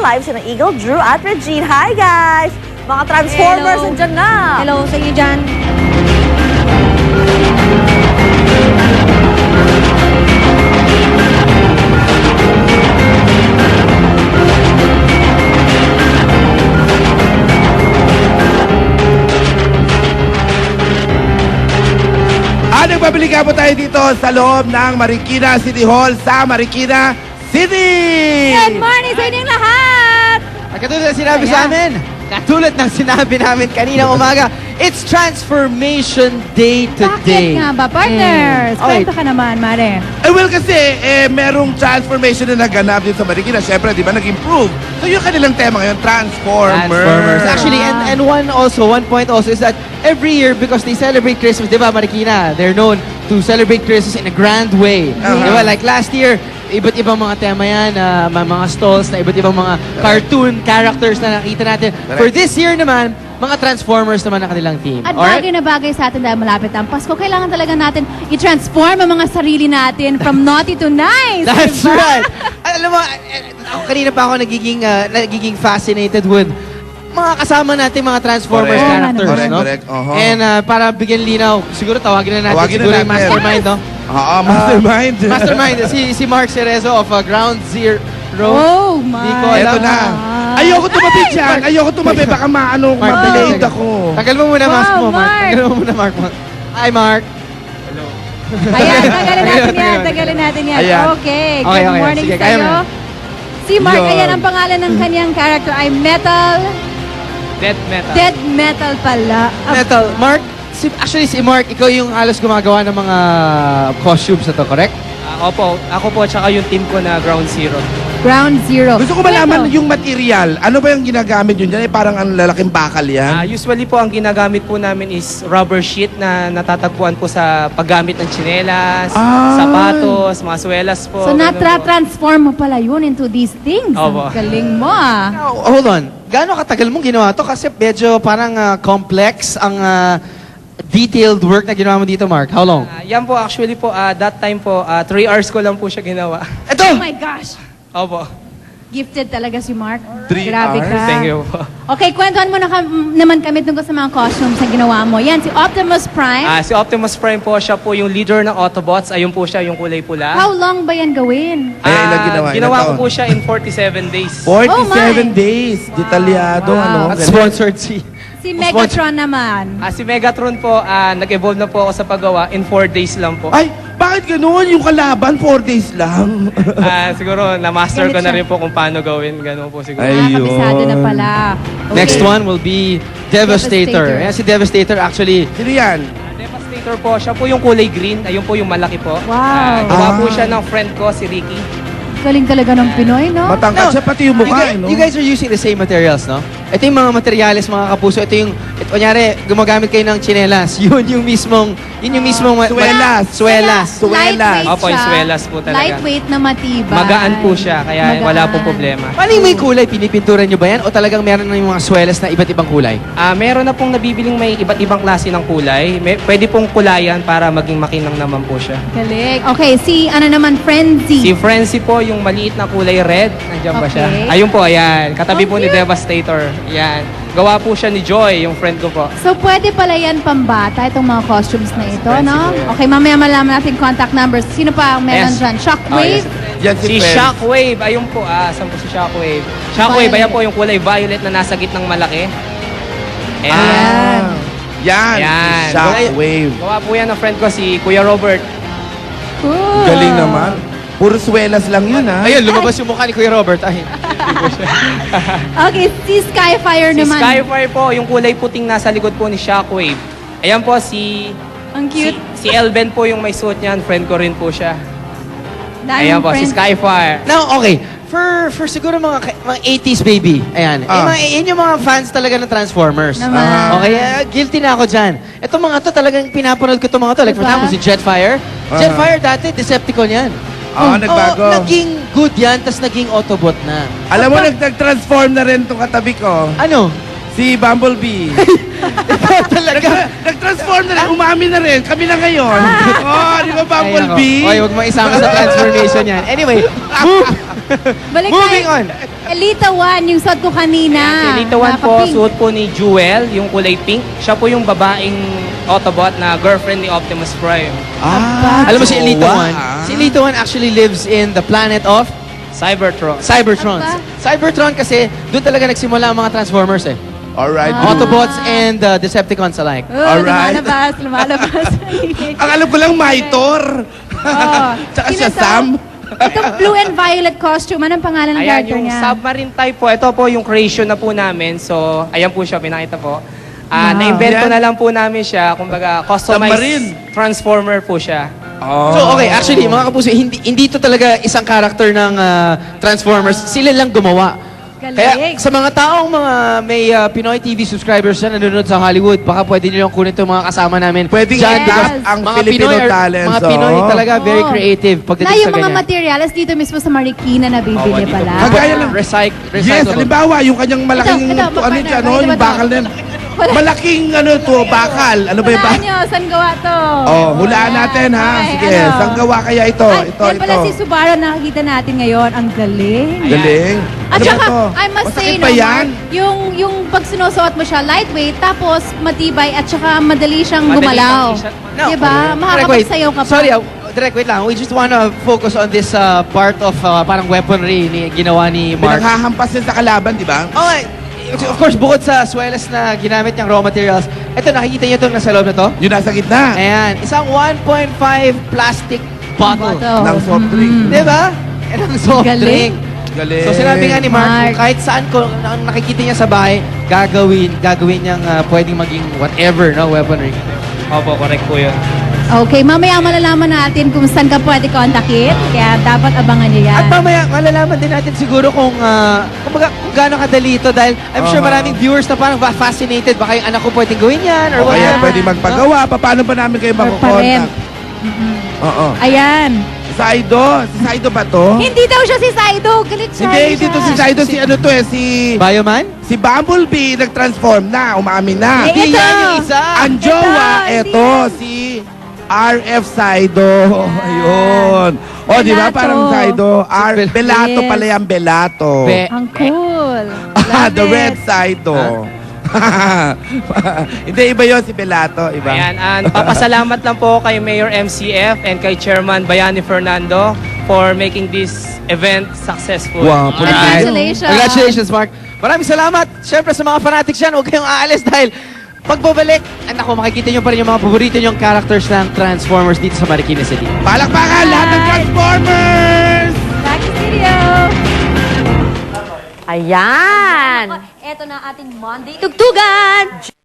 Live si Eagle, Drew at Regine. Hi guys! Mga Transformers, Hello. nandyan na! Hello sa inyo dyan. Nagbabalikan po tayo dito sa loob ng Marikina City Hall sa Marikina City! Good morning sa inyong lahat! Katulad ng sinabi Ayan. sa amin, katulad ng sinabi namin kaninang umaga, it's Transformation Day today. Bakit nga ba, partners? Okay. Kwento ka naman, Mare. Well, kasi merong transformation na naganap dito sa Marikina. Siyempre, di ba, nag-improve. So, yung kanilang tema ngayon, Transformers. Actually, and one point also is that every year, because they celebrate Christmas, di ba, Marikina, they're known to celebrate Christmas in a grand way. Di ba, like last year, iba't ibang mga tema yan, mga stalls na iba't ibang mga cartoon characters na nakita natin. For this year naman, mga Transformers naman ang kanilang theme. At Alright? bagay na bagay sa atin dahil malapit ang Pasko, kailangan talaga natin i-transform ang mga sarili natin from naughty to nice. That's diba? right. Alam mo, ako kanina pa ako nagiging fascinated with mga kasama natin mga Transformers Correct. characters, Correct, no? correct. Uh-huh. And para bigyan linaw, siguro tawagin na natin Tawagin na siguro natin. yung mastermind, no? Mastermind. Mastermind, si Mark Cerezo of Ground Zero. Oh my Hindi ko Eto alam. na. Ayoko tumabi dyan. Ayoko tumabi. Baka Mark, ma-delayed teka. ako. Tagal mo muna, Wow, mask mo, Mark. Mark. Tagal mo muna, Mark. Hi, Mark. Ayan, tagalin natin yan. Tagalin natin yan. Ayan. Okay. Okay, Good okay. morning Sige, kaya mo sa'yo. na. Si Mark, Yun. ayan ang pangalan ng kanyang character ay Metal. Death metal. Dead Metal pala. Metal. Mark, actually si Mark, ikaw yung halos gumagawa ng mga costumes na to, correct? Ako po, tsaka yung team ko na Ground Zero. Ground Zero. Gusto ko malaman Kwento. yung material. Ano ba yung ginagamit yun dyan? Parang ang lalaking bakal yan. Usually po, ang ginagamit po namin is rubber sheet na natatagpuan po sa paggamit ng tsinelas, Ah. sapatos, mga swelas po. So, ganun po. natra-transform mo pala yun into these things. Opo. Ang galing mo ah. Now, hold on. Gaano katagal mong ginawa to? Kasi medyo parang complex ang detailed work na ginawa mo dito, Mark. How long? Yan po, actually po, that time po, 3 hours ko lang po siya ginawa. Ito! Oh my gosh. Opo. Gifted talaga si Mark. 3 Grabe hours? ka. Thank you po. Okay, kwentuhan mo naman kami tungkol sa mga costumes na ginawa mo. Yan, si Optimus Prime. Si Optimus Prime po, siya po yung leader ng Autobots. Ayun po siya, yung kulay pula. How long ba yan gawin? Ay, ilang ginawa? Ginawa Ilang ko po taon? siya in 47 days. 47 Oh my. days. Detalyado, Wow. ano? At sponsored si... Si Megatron naman. Si Megatron po, nag-evolve na po ako sa paggawa in 4 days lang po. Ay, bakit ganun? Yung kalaban, 4 days lang. Siguro, na-master ko Galit na siya. rin po kung paano gawin. Ganun po siguro. Ay. Kabisado na pala. Okay. Next one will be Devastator. Devastator. Ayan, si Devastator actually... Sino yan? Devastator po, siya po yung kulay green. Ayun po yung malaki po. Wow. Gawa po siya ng friend ko, si Ricky. Galing talaga ng Pinoy, no? Matangkad siya, pati yung mukha, you guys are using the same materials, no? Ito yung mga materials, mga kapuso. Kunyari, gumagamit kayo ng tsinelas. Yun yung mismong... Swelas. Swelas. Lightweight Opo, yung siya. swelas po talaga. Lightweight na matibay. Magaan po siya, kaya wala pong problema. Paano yung may kulay? Pinipinturan nyo ba yan? O talagang meron na yung mga swelas na iba't ibang kulay? Meron na pong nabibiling may iba't ibang klase ng kulay. Pwede pong kulayan para maging makinang naman po siya. Galing. Okay, si ano naman, Frenzy. Si Frenzy po, yung maliit na kulay red. Nandiyan ba siya? Okay. Ayun po, ayan. Katabi Ang po ni cute. Devastator. Ayan. Gawa po siya ni Joy, yung friend ko po. So, pwede pala yan pambata, itong mga costumes na ito, Frenzy no? po yan. Okay, mamaya malaman natin contact numbers. Sino pa ang meron Yes. dyan? Oh, Shockwave? yes. Yan Si Fred. Shockwave, ayun po. Saan po si Shockwave? Shockwave, Violet. ayan po yung kulay violet na nasa gitnang malaki. Ayan. Ayan. Yan. Yan. Shockwave. Gawa po yan ng friend ko, si Kuya Robert. Cool. Galing naman. Puro swelas lang yun, ha? Ayun, lumabas yung mukha ni Kuya Robert. Ay. Okay, si Skyfire Si naman. Skyfire po, yung kulay puting nasa likod po ni Shockwave. Ayan po, si Ang cute. si Elben po yung may suit niyan. Friend ko rin po siya. Daming Ayan po, si friends. Skyfire. Now, okay. For siguro mga 80s baby. Ayan. Yun yung mga fans talaga ng Transformers. Naman. Okay, guilty na ako dyan. Itong mga to talagang pinapanood ko itong mga to. Like for Diba? example, si Jetfire. Jetfire dati, Decepticon yan. Nagbago. Naging good yan, tas naging Autobot na. Alam mo, nag-transform na rin itong katabi ko. Ano? Si Bumblebee. Talaga. Nag-transform na rin. Umami na rin. Kami na ngayon. Oh, di ba Bumblebee? Oy, huwag mo isama sa transformation yan. Anyway, Balik moving tayo. on. Elita 1, yung suot ko kanina. Si Elita 1 po, Nakaka-pink. suot po ni Jewel, yung kulay pink. Siya po yung babaeng Autobot na girlfriend ni Optimus Prime. Alam mo si Elita jowa, 1? Si Elita 1 actually lives in the planet of Cybertron. Cybertron. Aba. Cybertron kasi doon talaga nagsimula ang mga Transformers eh. Alright. Autobots and Decepticons alike. Oh, Alright. lumalabas. Ang alam ko lang, Maitor. Oh. Tsaka Sino siya, to? Sam. Itong blue and violet costume, anong pangalan ng Ayan, character yung niya? submarine type po. Ito po yung creation na po namin. So, ayan po siya, pinakita po. Na-invento Yan. na lang po namin siya. Kumbaga, customized Submarine. transformer po siya. Oh. So okay, actually mga kapuso, hindi to talaga isang character ng Transformers. Sila lang gumawa. Galing. Kaya sa mga taong may Pinoy TV subscribers na nanonood sa Hollywood, baka pwede nyo yung kunin itong mga kasama namin. Pwedeng Dyan, Yes. because ang mga Filipino Pinoy talents. Mga Pinoy oh. talaga very Oo. creative Na pagdating yung sa mga ganyan. materials dito mismo sa Marikina na bibili dito pala. po. Kagaya lang. Yes, Recyclable. halimbawa, yung kanyang malaking, Ito, ano partner, dyan, no? pakita Yung mo to. bakal na yan. Wala. Malaking, ano to, bakal. Ano ba yung Hulaan bakal? nyo, saan gawa to? Oh, hulaan Ayan. natin, ha? Okay, Sige, ano? saan gawa kaya ito? Ay, Ito, yan pala ito. si Subaru na nakikita natin ngayon. Ang galing. Galing. At Ano ba saka, to? I must say, Masakit no, ba yan? Mark, yung pag sinusuot mo siya, lightweight, tapos matibay, at saka madali siyang Madali gumalaw. pang isa- Diba? Makakapagsayaw ka pa. Sorry, Direk, wait lang. We just wanna focus on this part of parang weaponry ni ginawa ni Mark. Pinaghahampas yan sa kalaban, di ba? Okay. Of course, bukod sa swelas na ginamit niyang raw materials, ito, nakikita niyo itong nasa loob na to? Yung nasa gitna Ayan, isang 1.5 plastic bottle. Bottle. ng soft drink. Di ba? And ang soft Galing. drink. Galing. So sinabi nga ni Mark, Mark. kung kahit saan ko ang nakikita niya sa bahay, gagawin niyang pwedeng maging whatever, no, weaponry. Opo, correct po yun. Okay, mamaya malalaman natin kung saan ka pwede kontakin. Kaya dapat abangan niyo yan. At mamaya, malalaman din natin siguro kung gaano kadali ito dahil I'm sure maraming viewers na parang fascinated. Baka yung anak ko pwedeng gawin yan or O kaya whatever. pwede magpagawa. Paano ba namin kayo Or makukontak? Oo. Ayan. Saido? Si Saido ba to? Hindi daw siya si Saido. Galit siya. Hindi, dito si Saido. Si ano to eh, Bioman? si Bumblebee nag-transform na, umamin na. Eh, Hindi ito. yan yung isa. Ang jowa, Ito, eto, hindi si RF Saido. Ayun. O, di ba? Belato. Parang Saido. Belato Yes. pala yung Belato. Ang cool. The Love red it. Saido. Hindi, iba yun si Belato. Iba. Ayan, and papasalamat lang po kay Mayor MCF and kay Chairman Bayani Fernando for making this event successful. Wow, Congratulations. Congratulations, Mark. Maraming salamat. Siyempre sa mga fanatics yan, huwag kayong aalis dahil pagbabalik, anak ko, makikita nyo pa rin yung mga paborito nyong characters ng Transformers dito sa Marikina City. Palakpakan lahat ng Transformers! Back to studio. Ayan. Ito na ating Monday Tugtugan.